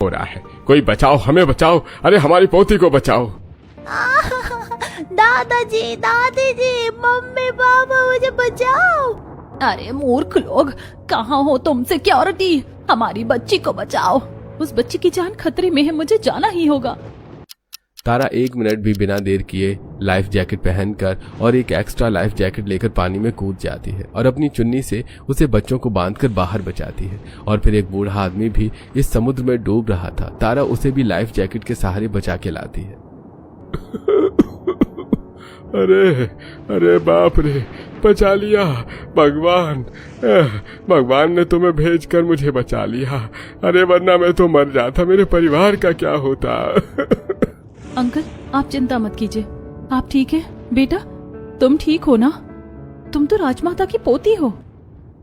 हो रहा है। कोई बचाओ, हमें बचाओ, अरे हमारी पोती को बचाओ। दादाजी, दादी जी, मम्मी पापा, मुझे बचाओ। अरे मूर्ख लोग, कहाँ हो तुम? सिक्योरिटी, हमारी बच्ची को बचाओ। उस बच्ची की जान खतरे में है, मुझे जाना ही होगा। तारा 1 मिनट भी बिना देर किए लाइफ जैकेट पहनकर और एक एक्स्ट्रा लाइफ जैकेट लेकर पानी में कूद जाती है और अपनी चुन्नी से उसे बच्चों को बांधकर बाहर बचाती है। और फिर एक बूढ़ा आदमी भी इस समुद्र में डूब रहा था। तारा उसे भी लाइफ जैकेट के सहारे बचा के लाती है। अरे अरे बाप रे, बचा लिया भगवान। भगवान ने तुम्हें भेजकर मुझे बचा लिया। अरे वरना मैं तो मर जाता, मेरे परिवार का क्या होता। अंकल, आप चिंता मत कीजिए। आप ठीक है बेटा? तुम ठीक हो ना? तुम तो राजमाता की पोती हो।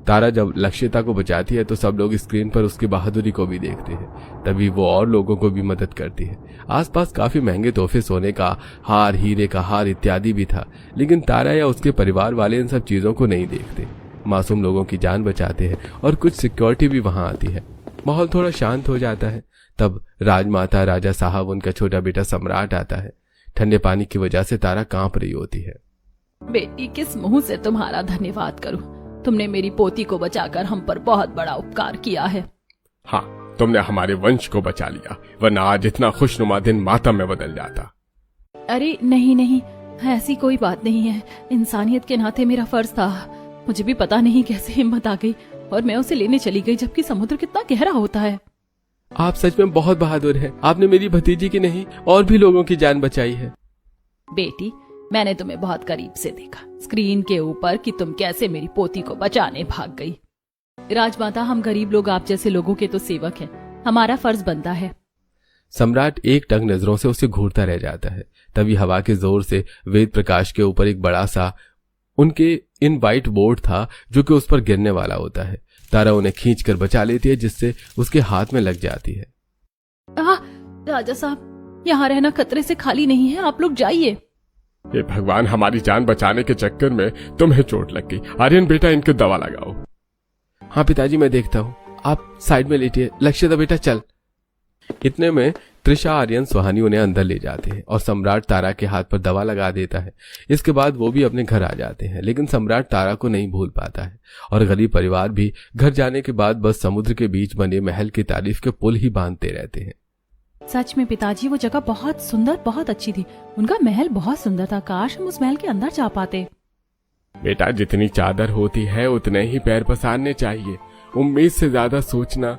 तारा जब लक्ष्यता को बचाती है तो सब लोग स्क्रीन पर उसकी बहादुरी को भी देखते हैं। तभी वो और लोगों को भी मदद करती है। आसपास काफी महंगे तोहफे, सोने का हार, हीरे का हार इत्यादि भी था, लेकिन तारा या उसके परिवार वाले इन सब चीजों को नहीं देखते। मासूम लोगों की जान बचाते हैं और कुछ सिक्योरिटी भी वहां आती है। माहौल थोड़ा शांत हो जाता है। तब राजमाता, राजा साहब, उनका छोटा बेटा सम्राट आता है। ठंडे पानी की वजह से तारा कांप रही होती है। बेटी, किस मुंह से तुम्हारा धन्यवाद करूं? तुमने मेरी पोती को बचाकर हम पर बहुत बड़ा उपकार किया है। हाँ, तुमने हमारे वंश को बचा लिया, वरना आज इतना खुशनुमा दिन मातम में बदल जाता। अरे नहीं नहीं, ऐसी कोई बात नहीं है। इंसानियत के नाते मेरा फर्ज था। मुझे भी पता नहीं कैसे हिम्मत आ गई और मैं उसे लेने चली गई, जबकि समुद्र कितना गहरा होता है। आप सच में बहुत बहादुर हैं। आपने मेरी भतीजी की नहीं और भी लोगों की जान बचाई है। बेटी, मैंने तुम्हें बहुत करीब से देखा स्क्रीन के ऊपर कि तुम कैसे मेरी पोती को बचाने भाग गई। राजमाता, हम गरीब लोग आप जैसे लोगों के तो सेवक हैं, हमारा फर्ज बनता है। सम्राट एक टक नजरों से उसे घूरता रह जाता है। तभी हवा के जोर से वेद प्रकाश के ऊपर एक बड़ा सा उनके इन व्हाइट बोर्ड था जो कि उस पर गिरने वाला होता है। तारा उन्हें खींचकर बचा लेती है, जिससे उसके हाथ में लग जाती है। राजा साहब, यहाँ रहना खतरे से खाली नहीं है, आप लोग जाइए। हे भगवान, हमारी जान बचाने के चक्कर में तुम्हें चोट लग गई। आर्यन बेटा, इनकी दवा लगाओ। हाँ पिताजी, मैं देखता हूँ। आप साइड में लेटिए। लक्ष्यता बेटा चल। इतने में त्रिशा, आर्यन, सुहानी उन्हें अंदर ले जाते हैं और सम्राट तारा के हाथ पर दवा लगा देता है। इसके बाद वो भी अपने घर आ जाते हैं, लेकिन सम्राट तारा को नहीं भूल पाता है और गरीब परिवार भी घर जाने के बाद बस समुद्र के बीच बने महल की तारीफ के पुल ही बांधते रहते हैं। सच में पिताजी, वो जगह बहुत सुंदर, बहुत अच्छी थी। उनका महल बहुत सुंदर था। काश हम उस महल के अंदर जा पाते। बेटा, जितनी चादर होती है उतने ही पैर पसारने चाहिए। उम्मीद से ज्यादा सोचना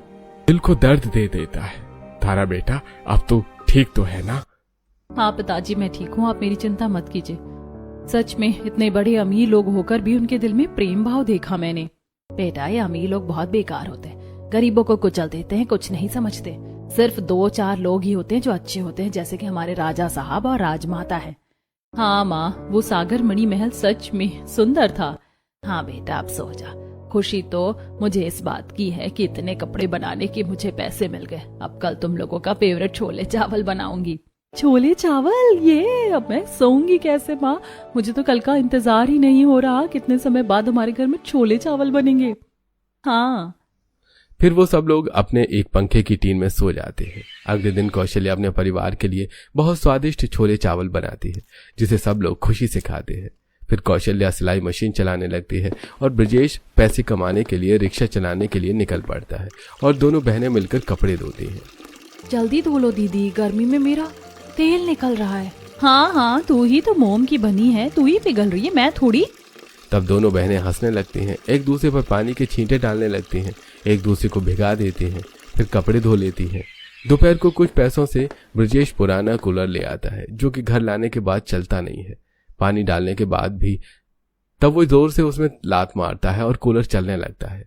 दिल को दर्द दे देता है। तारा बेटा, अब तो ठीक तो है ना? हाँ पिताजी, मैं ठीक हूँ, आप मेरी चिंता मत कीजिए। सच में इतने बड़े अमीर लोग होकर भी उनके दिल में प्रेम भाव देखा मैंने। बेटा, ये अमीर लोग बहुत बेकार होते हैं, गरीबों को कुचल देते हैं, कुछ नहीं समझते। सिर्फ 2-4 लोग ही होते हैं जो अच्छे होते हैं, जैसे कि हमारे राजा साहब और राजमाता है। हाँ माँ, वो सागर मणि महल सच में सुंदर था। हाँ बेटा, अब सो जा। खुशी तो मुझे इस बात की है कि इतने कपड़े बनाने के मुझे पैसे मिल गए। अब कल तुम लोगों का फेवरेट छोले चावल बनाऊंगी। छोले चावल? ये अब मैं सोऊंगी कैसे माँ? मुझे तो कल का इंतजार ही नहीं हो रहा, कितने समय बाद हमारे घर में छोले चावल बनेंगे। हाँ। फिर वो सब लोग अपने एक पंखे की टीन में सो जाते हैं। अगले दिन कौशल्या अपने परिवार के लिए बहुत स्वादिष्ट छोले चावल बनाती है, जिसे सब लोग खुशी से खाते हैं। फिर कौशल्या सिलाई मशीन चलाने लगती है और ब्रजेश पैसे कमाने के लिए रिक्शा चलाने के लिए निकल पड़ता है और दोनों बहनें मिलकर कपड़े धोती हैं। जल्दी धो लो दीदी, गर्मी में मेरा तेल निकल रहा है। हाँ हाँ, तू ही तो मोम की बनी है, तू ही पिघल रही है, मैं थोड़ी। तब दोनों बहनें हंसने लगती हैं, एक दूसरे पर पानी के छींटे डालने लगती हैं, एक दूसरे को भिगा देती हैं, फिर कपड़े धो लेती हैं। दोपहर को कुछ पैसों से ब्रजेश पुराना कूलर ले आता है, जो कि घर लाने के बाद चलता नहीं है। पानी डालने के बाद भी तब वो जोर से उसमें लात मारता है और कूलर चलने लगता है,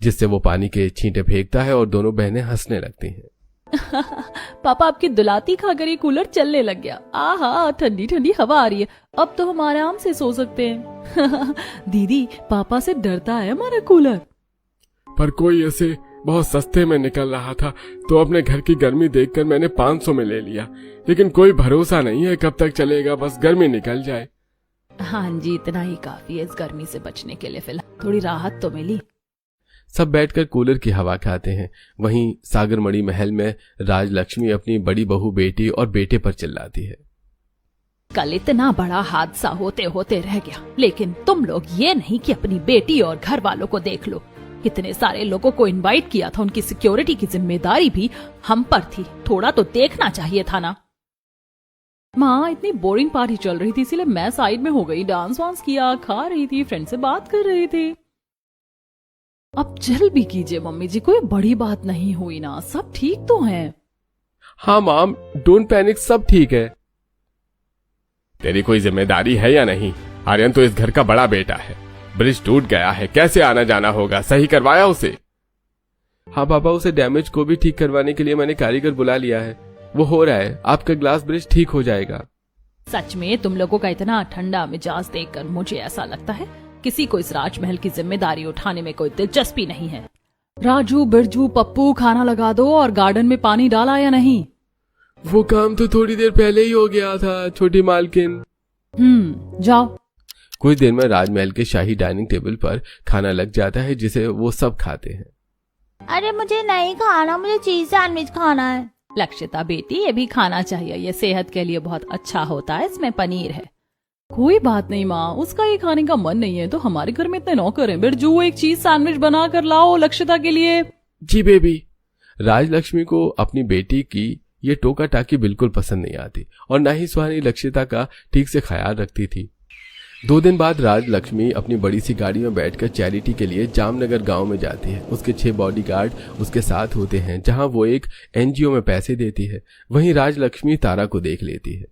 जिससे वो पानी के छींटे फेंकता है और दोनों बहनें हंसने लगती हैं। पापा, आपकी दुलाती खाकर ये कूलर चलने लग गया। आहा, ठंडी ठंडी हवा आ रही है, अब तो हम आराम से सो सकते हैं। दीदी, पापा से डरता है हमारा कूलर। पर कोई ऐसे बहुत सस्ते में निकल रहा था, तो अपने घर की गर्मी देखकर मैंने 500 में ले लिया, लेकिन कोई भरोसा नहीं है कब तक चलेगा, बस गर्मी निकल जाए। हाँ जी, इतना ही काफी है इस गर्मी से बचने के लिए। फिलहाल थोड़ी राहत तो मिली। सब बैठकर कूलर की हवा खाते हैं। वहीं सागरमणि महल में राजलक्ष्मी अपनी बड़ी बहू, बेटी और बेटे पर चिल्लाती है। कल इतना बड़ा हादसा होते होते रह गया, लेकिन तुम लोग ये नहीं कि अपनी बेटी और घर वालों को देख लो। कितने सारे लोगों को इनवाइट किया था, उनकी सिक्योरिटी की जिम्मेदारी भी हम पर थी। थोड़ा तो देखना चाहिए था ना। माँ, इतनी बोरिंग पार्टी चल रही थी, इसलिए मैं साइड में हो गई। डांस वांस किया, खा रही थी, फ्रेंड से बात कर रही थी। अब चिल भी कीजिए मम्मी जी, कोई बड़ी बात नहीं हुई ना, सब ठीक तो है। हाँ माम, डोंट पैनिक, सब ठीक है। तेरी कोई जिम्मेदारी है या नहीं? आर्यन तो इस घर का बड़ा बेटा है। ब्रिज टूट गया है, कैसे आना जाना होगा, सही करवाया उसे? हाँ पापा, उसे डैमेज को भी ठीक करवाने के लिए मैंने कारीगर बुला लिया है, वो हो रहा है। आपका ग्लास ब्रिज ठीक हो जाएगा। सच में तुम लोगों का इतना ठंडा मिजाज देखकर मुझे ऐसा लगता है किसी को इस राजमहल की जिम्मेदारी उठाने में कोई दिलचस्पी नहीं है। राजू, बिरजू, पप्पू, खाना लगा दो और गार्डन में पानी डाला या नहीं? वो काम तो थोड़ी देर पहले ही हो गया था छोटी मालकिन। जाओ। कुछ देर में राजमहल के शाही डाइनिंग टेबल पर खाना लग जाता है, जिसे वो सब खाते हैं। अरे मुझे नहीं खाना, मुझे चीज सैंडविच खाना है। लक्षिता बेटी, ये भी खाना चाहिए, ये सेहत के लिए बहुत अच्छा होता है, इसमें पनीर है। कोई बात नहीं माँ, उसका ये खाने का मन नहीं है तो हमारे घर में इतने नौकर हैं। बिरजू, एक चीज सैंडविच बना कर लाओ लक्षिता के लिए। जी बेबी। राजलक्ष्मी को अपनी बेटी की ये टोका टाकी बिल्कुल पसंद नहीं आती और न ही सुहानी लक्षिता का ठीक से ख्याल रखती थी। 2 दिन बाद राजलक्ष्मी अपनी बड़ी सी गाड़ी में बैठकर चैरिटी के लिए जामनगर गांव में जाती है। उसके 6 बॉडीगार्ड उसके साथ होते हैं, जहां वो एक एनजीओ में पैसे देती है। वहीं राजलक्ष्मी तारा को देख लेती है।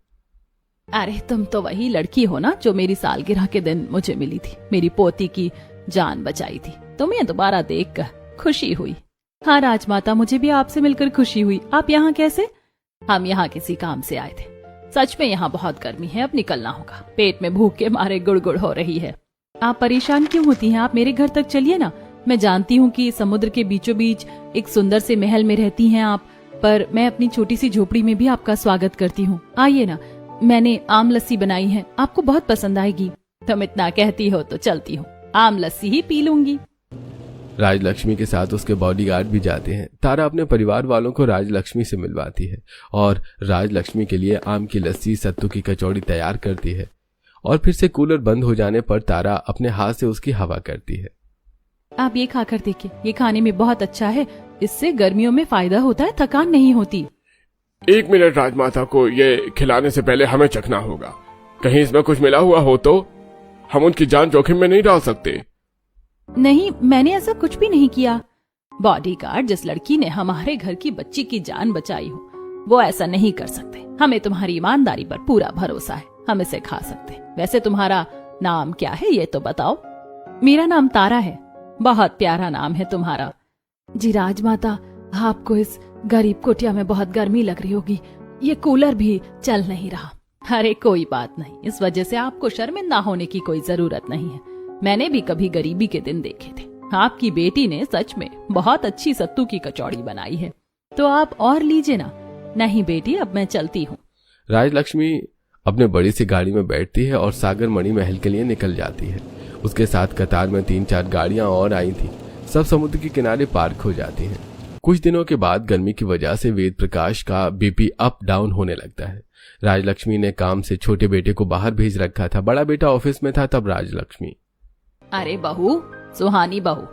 अरे तुम तो वही लड़की हो ना जो मेरी सालगिरह के दिन मुझे मिली थी, मेरी पोती की जान बचाई थी। तुम्हें दोबारा देखकर खुशी हुई। हाँ राजमाता, मुझे भी आपसे मिलकर खुशी हुई। आप यहाँ कैसे? हम यहाँ किसी काम से आए थे। सच में यहाँ बहुत गर्मी है, अब निकलना होगा। पेट में भूख के मारे गुड़गुड़ हो रही है। आप परेशान क्यों होती हैं? आप मेरे घर तक चलिए ना। मैं जानती हूँ कि समुद्र के बीचों बीच एक सुंदर से महल में रहती हैं आप, पर मैं अपनी छोटी सी झोपड़ी में भी आपका स्वागत करती हूँ। आइए ना, मैंने आम लस्सी बनाई है, आपको बहुत पसंद आएगी। तुम इतना कहती हो तो चलती हूँ, आम लस्सी ही पी लूंगी। राजलक्ष्मी के साथ उसके बॉडीगार्ड भी जाते हैं। तारा अपने परिवार वालों को राजलक्ष्मी से मिलवाती है और राजलक्ष्मी के लिए आम की लस्सी, सत्तू की कचौड़ी तैयार करती है। और फिर से कूलर बंद हो जाने पर तारा अपने हाथ से उसकी हवा करती है। आप ये खाकर देखिए, ये खाने में बहुत अच्छा है, इससे गर्मियों में फायदा होता है, थकान नहीं होती। 1 मिनट, राजमाता को ये खिलाने से पहले हमें चखना होगा। कहीं इसमें कुछ मिला हुआ हो तो हम उनकी जान जोखिम में नहीं डाल सकते। नहीं, मैंने ऐसा कुछ भी नहीं किया। बॉडीगार्ड, जिस लड़की ने हमारे घर की बच्ची की जान बचाई हो वो ऐसा नहीं कर सकते। हमें तुम्हारी ईमानदारी पर पूरा भरोसा है, हम इसे खा सकते। वैसे तुम्हारा नाम क्या है ये तो बताओ। मेरा नाम तारा है। बहुत प्यारा नाम है तुम्हारा। जी राजमाता, आपको इस गरीब कुटिया में बहुत गर्मी लग रही होगी, ये कूलर भी चल नहीं रहा। अरे कोई बात नहीं, इस वजह से आपको शर्मिंदा होने की कोई जरूरत नहीं है। मैंने भी कभी गरीबी के दिन देखे थे। आपकी बेटी ने सच में बहुत अच्छी सत्तू की कचौड़ी बनाई है, तो आप और लीजिए ना। नहीं बेटी, अब मैं चलती हूँ। राजलक्ष्मी अपने बड़ी सी गाड़ी में बैठती है और सागरमणि महल के लिए निकल जाती है। उसके साथ कतार में 3-4 गाड़ियां और आई थी। सब समुद्र के किनारे पार्क हो जाती हैं। कुछ दिनों के बाद गर्मी की वजह से वेद प्रकाश का बीपी अप डाउन होने लगता है। राजलक्ष्मी ने काम से छोटे बेटे को बाहर भेज रखा था। बड़ा बेटा ऑफिस में था तब राजलक्ष्मी, अरे बहू, सुहानी बहू,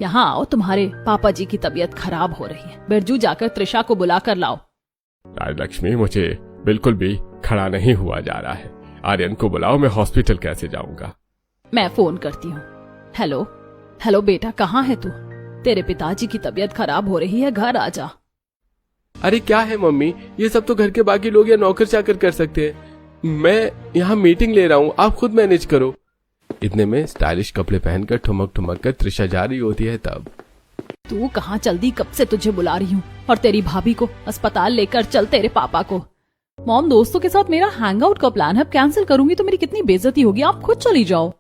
यहाँ आओ, तुम्हारे पापा जी की तबीयत खराब हो रही है। बिरजू, जाकर त्रिशा को बुला कर लाओ। राजलक्ष्मी, मुझे बिल्कुल भी खड़ा नहीं हुआ जा रहा है। आर्यन को बुलाओ, मैं हॉस्पिटल कैसे जाऊंगा? मैं फोन करती हूँ। हेलो हेलो बेटा, कहाँ है तू? तेरे पिताजी की तबीयत खराब हो रही है, घर आ जा। अरे क्या है मम्मी, ये सब तो घर के बाकी लोग या नौकर चाकर कर सकते हैं। मैं यहाँ मीटिंग ले रहा हूँ, आप खुद मैनेज करो। इतने में स्टाइलिश कपड़े पहनकर ठुमक ठुमक कर त्रिशा जा रही होती है। तब तू कहाँ चल दी? कब से तुझे बुला रही हूँ। और तेरी भाभी को अस्पताल लेकर चल, तेरे पापा को। मॉम, दोस्तों के साथ मेरा हैंग आउट का प्लान है, कैंसिल करूंगी तो मेरी कितनी बेइज्जती होगी। आप खुद चली जाओ।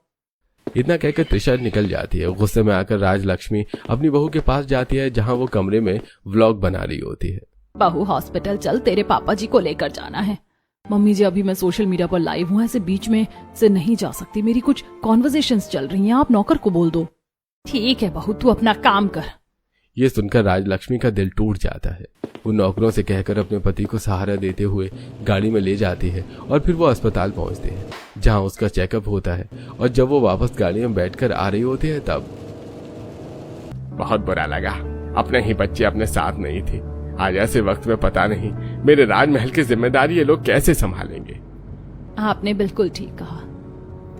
इतना कहकर त्रिशा निकल जाती है। गुस्से में आकर राजलक्ष्मी अपनी बहू के पास जाती है, जहाँ वो कमरे में व्लॉग बना रही होती है। बहू, हॉस्पिटल चल, तेरे पापा जी को लेकर जाना है। मम्मी जी, अभी मैं सोशल मीडिया पर लाइव हूँ, ऐसे बीच में से नहीं जा सकती। मेरी कुछ कॉन्वर्सेशंस चल रही हैं, आप नौकर को बोल दो। ठीक है बहू, तू अपना काम कर। ये सुनकर राजलक्ष्मी का दिल टूट जाता है। वो नौकरों से कहकर अपने पति को सहारा देते हुए गाड़ी में ले जाती है और फिर वो अस्पताल पहुंचते हैं, जहां उसका चेकअप होता है। और जब वो वापस गाड़ी में बैठकर आ रही होती है तब बहुत बुरा लगा, अपने ही बच्चे अपने साथ नहीं थे। आज ऐसे वक्त में पता नहीं मेरे राजमहल की जिम्मेदारी ये लोग कैसे संभालेंगे। आपने बिल्कुल ठीक कहा।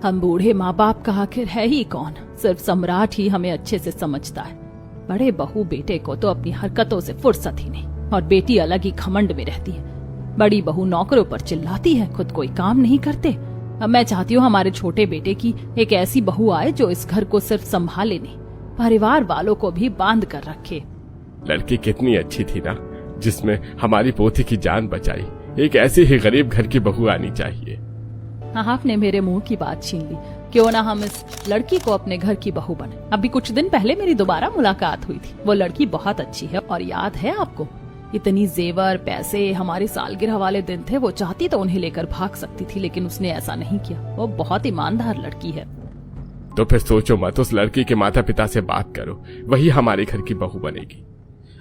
हम बूढ़े माँ बाप का आखिर है ही कौन, सिर्फ सम्राट ही हमें अच्छे से समझता है। बड़े बहू बेटे को तो अपनी हरकतों से फुर्सत ही नहीं, और बेटी अलग ही घमंड में रहती है। बड़ी बहू नौकरों पर चिल्लाती है, खुद कोई काम नहीं करते। अब मैं चाहती हूँ हमारे छोटे बेटे की एक ऐसी बहू आए जो इस घर को सिर्फ संभाले नहीं, परिवार वालों को भी बांध कर रखे। लड़की कितनी अच्छी थी ना, जिसमें हमारी पोती की जान बचाई। एक ऐसी ही गरीब घर की बहू आनी चाहिए। हाँ, आपने मेरे मुंह की बात छीन ली। क्यों ना हम इस लड़की को अपने घर की बहू बने। अभी कुछ दिन पहले मेरी दोबारा मुलाकात हुई थी। वो लड़की बहुत अच्छी है, और याद है आपको, इतनी जेवर पैसे हमारी सालगिरह वाले दिन थे। वो चाहती तो उन्हें लेकर भाग सकती थी, लेकिन उसने ऐसा नहीं किया। वो बहुत ईमानदार लड़की है। तो फिर सोचो मत, उस लड़की के माता पिता से बात करो, वही हमारे घर की बहू बनेगी।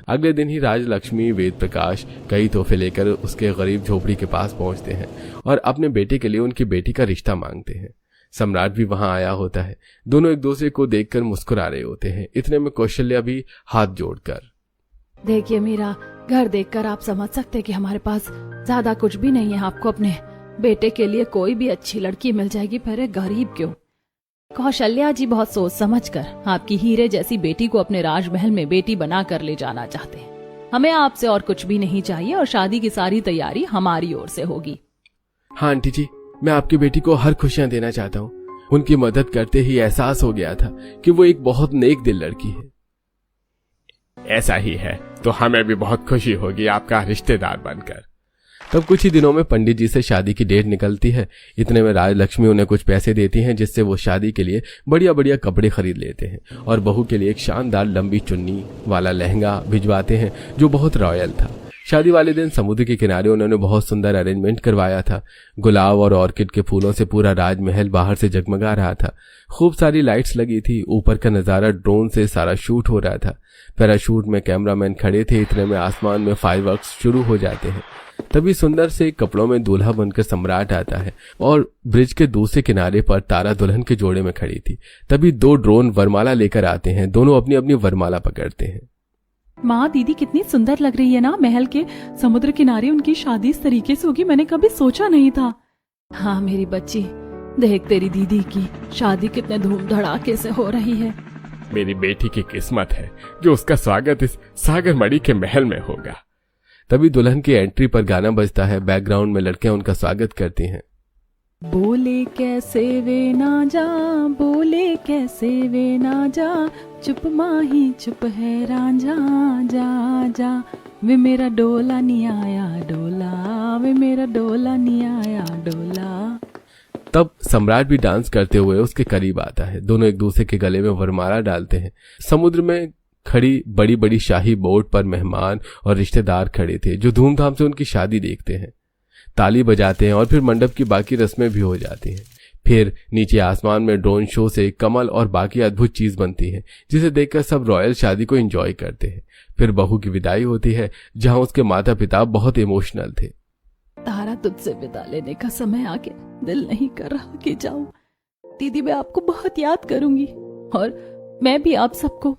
अगले दिन ही राजलक्ष्मी वेद प्रकाश कई तोहफे लेकर उसके गरीब झोपड़ी के पास पहुंचते हैं और अपने बेटे के लिए उनकी बेटी का रिश्ता मांगते हैं। सम्राट भी वहां आया होता है। दोनों एक दूसरे को देखकर मुस्कुरा रहे होते हैं। इतने में कौशल्या भी हाथ जोड़कर, देखिए मीरा, घर देखकर आप समझ सकते हैं कि हमारे पास ज्यादा कुछ भी नहीं है। आपको अपने बेटे के लिए कोई भी अच्छी लड़की मिल जाएगी, पर गरीब क्यों। कौशल्या जी बहुत सोच समझकर आपकी हीरे जैसी बेटी को अपने राजमहल में बेटी बना कर ले जाना चाहते हैं। हमें आपसे और कुछ भी नहीं चाहिए, और शादी की सारी तैयारी हमारी ओर से होगी। हाँ आंटी जी, मैं आपकी बेटी को हर खुशियां देना चाहता हूँ। उनकी मदद करते ही एहसास हो गया था कि वो एक बहुत नेक दिल लड़की है। ऐसा ही है तो हमें भी बहुत खुशी होगी आपका रिश्तेदार बनकर। तब कुछ ही दिनों में पंडित जी से शादी की डेट निकलती है। इतने में राजलक्ष्मी उन्हें कुछ पैसे देती हैं, जिससे वो शादी के लिए बढ़िया बढ़िया कपड़े खरीद लेते हैं और बहू के लिए एक शानदार लंबी चुन्नी वाला लहंगा भिजवाते हैं जो बहुत रॉयल था। शादी वाले दिन समुद्र के किनारे उन्होंने बहुत सुंदर अरेंजमेंट करवाया था। गुलाब और ऑर्किड के फूलों से पूरा राजमहल बाहर से जगमगा रहा था। खूब सारी लाइट्स लगी थी। ऊपर का नजारा ड्रोन से सारा शूट हो रहा था। पैराशूट में कैमरामैन खड़े थे। इतने में आसमान में फायरवर्क्स शुरू हो जाते हैं। तभी सुंदर से कपड़ों में दूल्हा बनकर सम्राट आता है और ब्रिज के दूसरे किनारे पर तारा दुल्हन के जोड़े में खड़ी थी। तभी दो ड्रोन वरमाला लेकर आते हैं। दोनों अपनी अपनी वरमाला पकड़ते हैं। माँ, दीदी कितनी सुंदर लग रही है ना। महल के समुद्र किनारे उनकी शादी इस तरीके से होगी, मैंने कभी सोचा नहीं था। हाँ मेरी बच्ची, देख तेरी दीदी की शादी कितने धूम धड़ाके से हो रही है। मेरी बेटी की किस्मत है जो उसका स्वागत इस सागरमढ़ी के महल में होगा। तभी दुल्हन की एंट्री पर गाना बजता है। बैकग्राउंड में लड़कियां उनका स्वागत करती हैं। बोले कैसे वे ना जा, बोले कैसे वे ना जा, चुप माही चुप है रांझा, जा जा वे मेरा डोला नहीं आया डोला, वे मेरा डोला नहीं आया डोला। तब सम्राट भी डांस करते हुए उसके करीब आता है। दोनों एक दूसरे के गले में वरमाला डालते हैं। समुद्र में खड़ी बड़ी बड़ी शाही बोट पर मेहमान और रिश्तेदार खड़े थे जो धूमधाम से उनकी शादी देखते हैं। ताली बजाते हैं और फिर मंडप की बाकी रस्में भी हो जाती हैं। फिर नीचे आसमान में ड्रोन शो से कमल और बाकी अद्भुत चीज बनती है, जिसे देखकर सब रॉयल शादी को एंजॉय करते हैं। फिर बहू की विदाई होती है, जहां उसके माता पिता बहुत इमोशनल थे। तारा, तुझसे विदा लेने का समय आ गया। दिल नहीं कर रहा कि जाऊं। दीदी, मैं आपको बहुत याद करूंगी, और मैं भी आप सबको।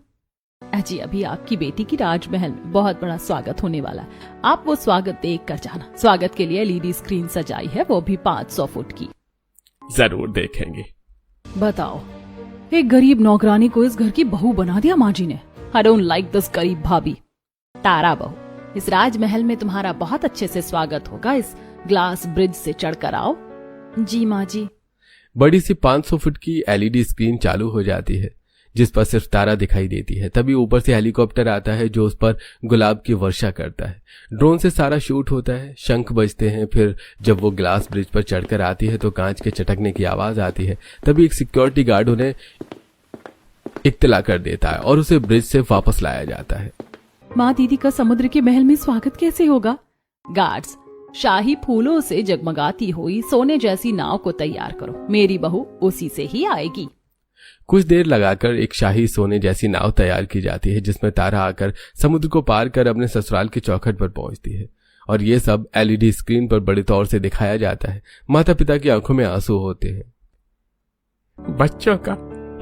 अजी, अभी आपकी बेटी की राजमहल में बहुत बड़ा स्वागत होने वाला है। आप वो स्वागत देख कर जाना। स्वागत के लिए एलईडी स्क्रीन सजाई है, वो भी 500 फुट की। जरूर देखेंगे। बताओ, एक गरीब नौकरानी को इस घर की बहू बना दिया माँ जी ने। आई डोंट लाइक दिस गरीब भाभी। तारा बहू, इस राजमहल में तुम्हारा बहुत अच्छे से स्वागत होगा। इस ग्लास ब्रिज से चढ़कर आओ। जी माँ जी। बड़ी सी 500 फुट की एलईडी स्क्रीन चालू हो जाती है, जिस पर सिर्फ तारा दिखाई देती है। तभी ऊपर से हेलीकॉप्टर आता है जो उस पर गुलाब की वर्षा करता है। ड्रोन से सारा शूट होता है। शंख बजते हैं। फिर जब वो ग्लास ब्रिज पर चढ़कर आती है तो कांच के चटकने की आवाज आती है। तभी एक सिक्योरिटी गार्ड उन्हें इत्तला कर देता है और उसे ब्रिज से वापस लाया जाता है। माँ, दीदी का समुद्र के महल में स्वागत कैसे होगा? गार्ड्स, शाही फूलों से जगमगाती हुई सोने जैसी नाव को तैयार करो। मेरी बहू उसी से ही आएगी। कुछ देर लगाकर एक शाही सोने जैसी नाव तैयार की जाती है, जिसमें तारा आकर समुद्र को पार कर अपने ससुराल की चौखट पर पहुंचती है। और ये सब एलईडी स्क्रीन पर बड़े तौर से दिखाया जाता है। माता पिता की आंखों में आंसू होते हैं। बच्चों का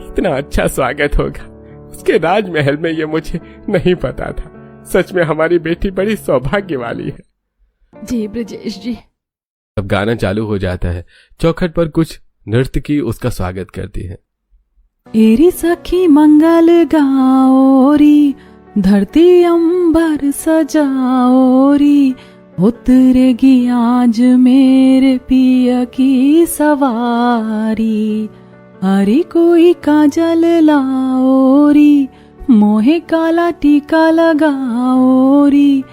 इतना अच्छा स्वागत होगा उसके राजमहल में, ये मुझे नहीं पता था। सच में हमारी बेटी बड़ी सौभाग्य वाली है। जी ब्रजेश जी। अब गाना चालू हो जाता है। चौखट पर कुछ नर्तकी उसका स्वागत करती है। एरी सखी मंगल गाओरी, धरती अंबर सजाओरी, उतरेगी आज मेरे पिया की सवारी। हरी कोई काजल लाओरी, मोहे काला टीका लगाओरी,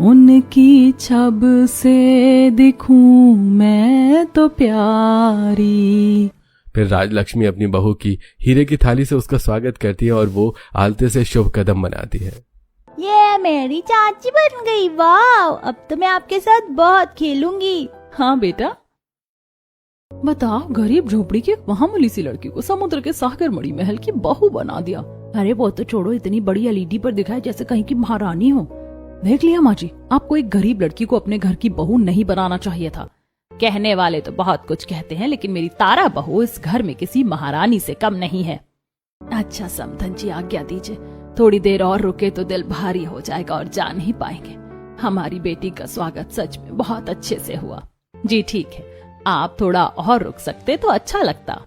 उनकी छब से दिखूं मैं तो प्यारी। फिर राजलक्ष्मी अपनी बहू की हीरे की थाली से उसका स्वागत करती है और वो आलते से शुभ कदम बनाती है। ये मेरी चाची बन गई, वाह! अब तो मैं आपके साथ बहुत खेलूंगी। हाँ बेटा। बताओ, गरीब झोपड़ी की मामूली सी लड़की को समुद्र के सागर मणि महल की बहू बना दिया। अरे वो तो छोड़ो, इतनी बड़ी एलईडी पर दिखाए जैसे कहीं की महारानी हो। देख लिया माँ जी, आपको एक गरीब लड़की को अपने घर की बहू नहीं बनाना चाहिए था। कहने वाले तो बहुत कुछ कहते हैं, लेकिन मेरी तारा बहू इस घर में किसी महारानी से कम नहीं है। अच्छा समधन जी, आज्ञा दीजिए, थोड़ी देर और रुके तो दिल भारी हो जाएगा और जा नहीं पाएंगे। हमारी बेटी का स्वागत सच में बहुत अच्छे से हुआ। जी ठीक है, आप थोड़ा और रुक सकते तो अच्छा लगता।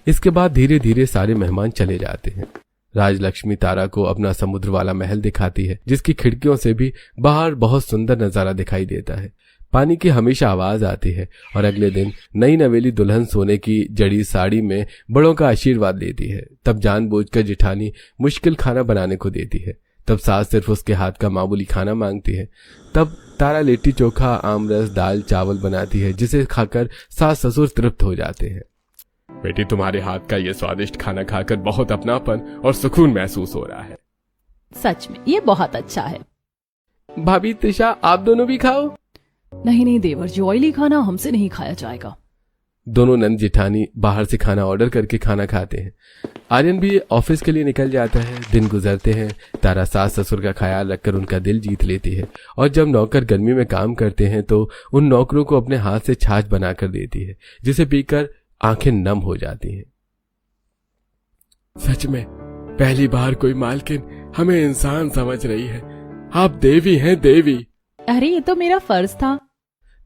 इसके बाद धीरे धीरे सारे मेहमान चले जाते हैं। राजलक्ष्मी तारा को अपना समुद्र वाला महल दिखाती है, जिसकी खिड़कियों से भी बाहर बहुत सुंदर नजारा दिखाई देता है। पानी की हमेशा आवाज आती है और अगले दिन नई नवेली दुल्हन सोने की जड़ी साड़ी में बड़ों का आशीर्वाद लेती है। तब जानबूझकर जिठानी मुश्किल खाना बनाने को देती है। तब सास सिर्फ उसके हाथ का मामूली खाना मांगती है। तब तारा लिट्टी चोखा, आमरस, दाल चावल बनाती है, जिसे खाकर सास ससुर तृप्त हो जाते हैं। बेटी, तुम्हारे हाथ का ये स्वादिष्ट खाना खाकर बहुत अपनापन और सुकून महसूस हो रहा है। सच में ये बहुत अच्छा है। भाभी त्रिशा, आप दोनों भी खाओ। नहीं नहीं देवर जी, ऑयली खाना हमसे नहीं खाया जाएगा। दोनों नंद जिठानी बाहर से खाना ऑर्डर करके खाना खाते हैं। आर्यन भी ऑफिस के लिए निकल जाता है। दिन गुजरते हैं। तारा सास ससुर का ख्याल रखकर उनका दिल जीत लेती है और जब नौकर गर्मी में काम करते हैं तो उन नौकरों को अपने हाथ से छाछ बनाकर देती है, जिसे पीकर आंखें नम हो जाती हैं। सच में पहली बार कोई मालकिन हमें इंसान समझ रही है। आप देवी हैं, देवी। अरे ये तो मेरा फर्ज था।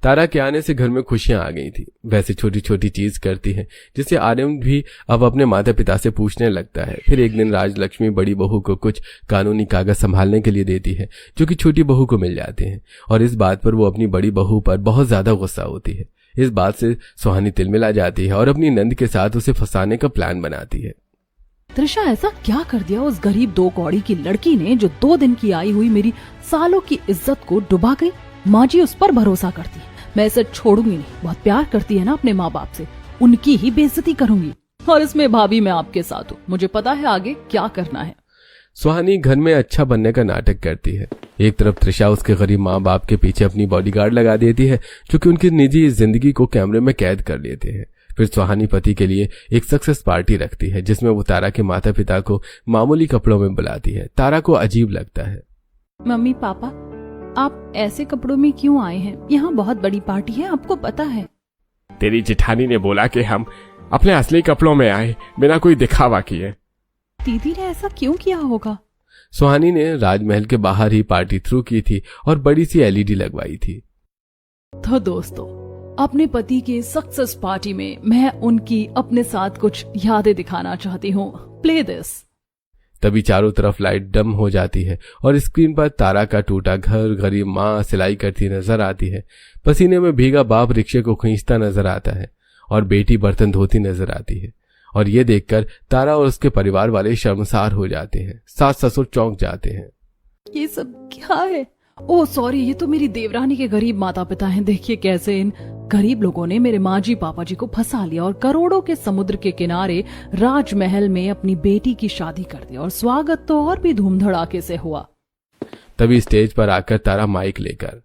तारा के आने से घर में खुशियां आ गई थी। वैसे छोटी छोटी चीज करती है, जिसे आर्यन भी अब अपने माता पिता से पूछने लगता है। फिर एक दिन राजलक्ष्मी बड़ी बहू को कुछ कानूनी कागज संभालने के लिए देती है, जो कि छोटी बहू को मिल जाते हैं और इस बात पर वो अपनी बड़ी बहू पर बहुत ज्यादा गुस्सा होती है। इस बात से सुहानी तिलमिला जाती है और अपनी नंद के साथ उसे फंसाने का प्लान बनाती है। त्रिशा, ऐसा क्या कर दिया उस गरीब 2 कौड़ी की लड़की ने, जो 2 दिन की आई हुई मेरी सालों की इज्जत को डुबा गई। माँ जी उस पर भरोसा करती है, मैं इसे छोड़ूंगी नहीं। बहुत प्यार करती है ना अपने माँ बाप से, उनकी ही बेइज्जती करूंगी। और इसमें भाभी मैं आपके साथ हूँ, मुझे पता है आगे क्या करना है। सुहानी घर में अच्छा बनने का नाटक करती है। एक तरफ त्रिशा उसके गरीब माँ बाप के पीछे अपनी बॉडीगार्ड लगा देती है, जो कि उनकी निजी जिंदगी को कैमरे में कैद कर लेते हैं। फिर सुहानी पति के लिए एक सक्सेस पार्टी रखती है, जिसमें वो तारा के माता पिता को मामूली कपड़ों में बुलाती है। तारा को अजीब लगता है। मम्मी पापा, आप ऐसे कपड़ों में क्यों आए हैं? यहाँ बहुत बड़ी पार्टी है, आपको पता है। तेरी जिठानी ने बोला कि हम अपने असली कपड़ों में आए, बिना कोई दिखावा किए। दीदी ने ऐसा क्यों किया होगा? सुहानी ने राजमहल के बाहर ही पार्टी थ्रू की थी और बड़ी सी एलईडी लगवाई थी। तो दोस्तों, अपने पति के सक्सेस पार्टी में मैं उनकी अपने साथ कुछ यादें दिखाना चाहती हूँ। Play this. तभी चारों तरफ लाइट डम हो जाती है और स्क्रीन पर तारा का टूटा घर, गरीब माँ सिलाई करती नजर आती है। पसीने में भीगा बाप रिक्शे को खींचता नजर आता है और बेटी बर्तन धोती नजर आती है। और ये देखकर तारा और उसके परिवार वाले शर्मसार हो जाते हैं। सास ससुर चौंक जाते हैं। ये सब क्या है? ओह सॉरी, ये तो मेरी देवरानी के गरीब माता पिता हैं। देखिए कैसे इन गरीब लोगों ने मेरे माँ जी पापा जी को फंसा लिया और करोड़ों के समुद्र के किनारे राजमहल में अपनी बेटी की शादी कर दी। और स्वागत तो और भी धूम धड़ाके से हुआ। तभी स्टेज पर आकर तारा माइक लेकर,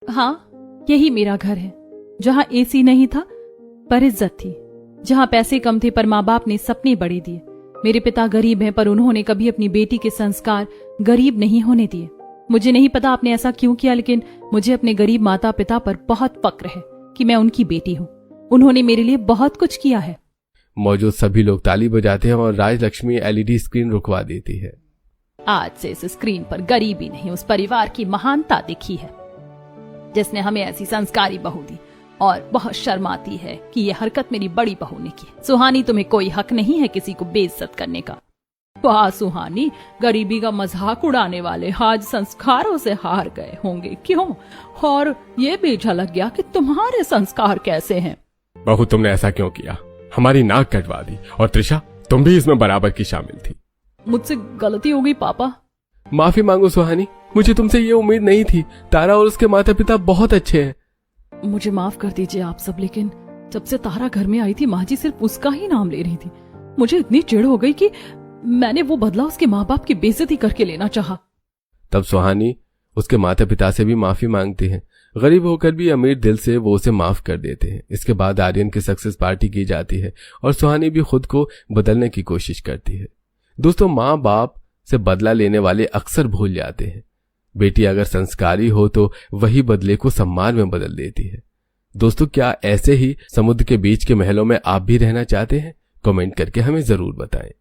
हाँ, यही मेरा घर है, जहाँ एसी नहीं था पर इज्जत थी। जहाँ पैसे कम थे पर माँ बाप ने सपने बड़े दिए। मेरे पिता गरीब हैं पर उन्होंने कभी अपनी बेटी के संस्कार गरीब नहीं होने दिए। मुझे नहीं पता आपने ऐसा क्यों किया, लेकिन मुझे अपने गरीब माता पिता पर बहुत फक्र है कि मैं उनकी बेटी हूँ। उन्होंने मेरे लिए बहुत कुछ किया है। मौजूद सभी लोग ताली बजाते हैं और राजलक्ष्मी एलईडी स्क्रीन रुकवा देती है। आज से इस स्क्रीन पर गरीबी नहीं, उस परिवार की महानता दिखी है जिसने हमें ऐसी संस्कारी बहू दी, और बहुत शर्माती है कि यह हरकत मेरी बड़ी बहू ने की। सुहानी, तुम्हें कोई हक नहीं है किसी को बेइज्जत करने का। वाह सुहानी, गरीबी का मजाक उड़ाने वाले आज संस्कारों से हार गए होंगे, क्यों? और ये भी झलक गया कि तुम्हारे संस्कार कैसे हैं। बहू, तुमने ऐसा क्यों किया? हमारी नाक कटवा दी, और त्रिशा तुम भी इसमें बराबर की शामिल थी। मुझसे गलती हो गई पापा। माफी मांगो सुहानी, मुझे तुमसे ये उम्मीद नहीं थी। तारा और उसके माता पिता बहुत अच्छे हैं। मुझे माफ कर दीजिए आप सब, लेकिन जब से तारा घर में आई थी माँ जी सिर्फ उसका ही नाम ले रही थी। मुझे इतनी चिढ़ हो गई कि मैंने वो बदला उसके माँ बाप की बेइज्जती करके लेना चाहा। तब सुहानी उसके माता पिता से भी माफी मांगती है। गरीब होकर भी अमीर दिल से वो उसे माफ कर देते हैं। इसके बाद आर्यन की सक्सेस पार्टी की जाती है और सुहानी भी खुद को बदलने की कोशिश करती है। दोस्तों, माँ बाप से बदला लेने वाले अक्सर भूल जाते हैं। बेटी अगर संस्कारी हो तो वही बदले को सम्मान में बदल देती है। दोस्तों, क्या ऐसे ही समुद्र के बीच के महलों में आप भी रहना चाहते हैं? कमेंट करके हमें जरूर बताएं।